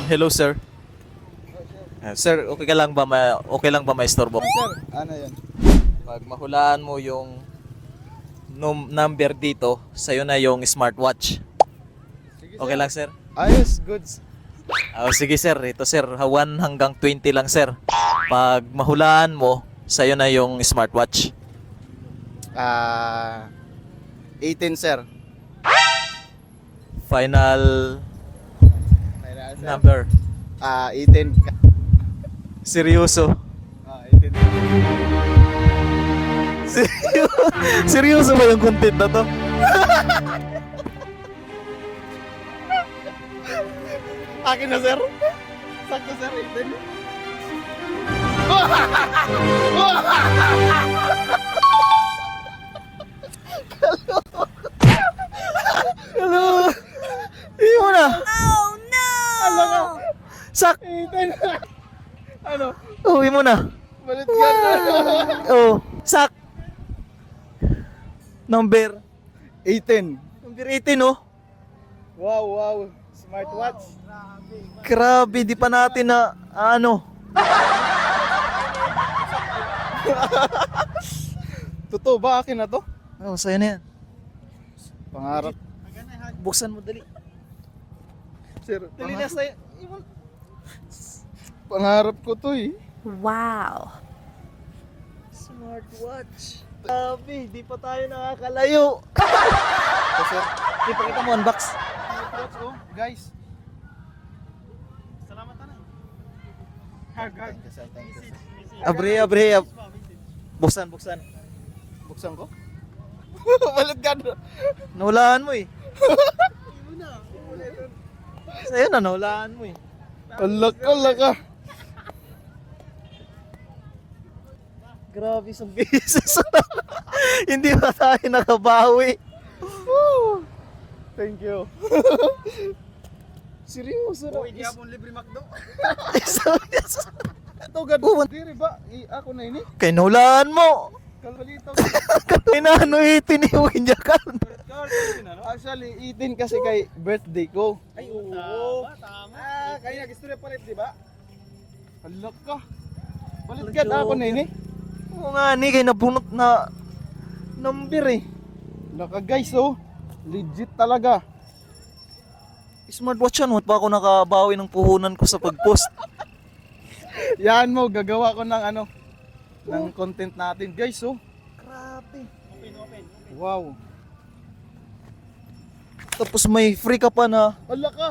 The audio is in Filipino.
Hello sir. Sir, okay ka lang ba okay lang ba maistorbo? Sir, ano yun? Pag mahulaan mo yung number dito, sa'yo na yung smartwatch. Sige, Okay lang sir? Ayos, goods. Sige sir, ito sir, 1 hanggang 20 lang sir. Pag mahulaan mo, sa'yo na yung smartwatch. 18, sir. Final Kailangan, sir. number. 18. Seryoso. 18. Seryoso ba yung content na to? Akin na, sir. Sakto, sir. 18. Hello. Iyo mo na. Oh no! Ano ka? Sak. 18. Ano? Uwi mo na. Balit ka na. Oh, sak. Number 18. number 18 oh. Wow, wow. Smartwatch. Grabe, di pa natin na ano. Totoo ba? Akin na to? Oh, sa'yo na yan. Pangarap. Buksan mo dali. Sir, Dali na sa'yo. pangarap ko to eh. Wow. Smartwatch. Grabe, di pa tayo nakakalayo. So, sir, Ipakita mo unbox. smartwatch oh, guys. Salamat na. Thank you, sir. Thank you, sir. Abre. Buksan. Buksan ko? Balit ka na. Nahulaan mo eh. Sa'yo na, nahulaan mo eh. Alak ka. Grabe, isang beses. Hindi pa tayo nakabawi. Woo! Thank you. Seryoso na. mong libre makdo. Ito, Ito gad. Diri ba? Ako na ini. kay nahulaan mo. Kalbalito. Kanina ano itiniwin niya ka. Actually, 18 kasi kay birthday ko. Ay, oo. Tama. Kaya gusto rin palit, di ba? Alak ka. Balit ka ako na ini. Oo nga ni, kay nabunot na number eh. Naka guys oh. Legit talaga. Smartwatch yan, pa ako nakabawi ng puhunan ko sa pag-post. Yan mo, gagawa ko ng ano, ng content natin. Guys oh. Grabe. Wow. Tapos may free ka pa na Alak ka.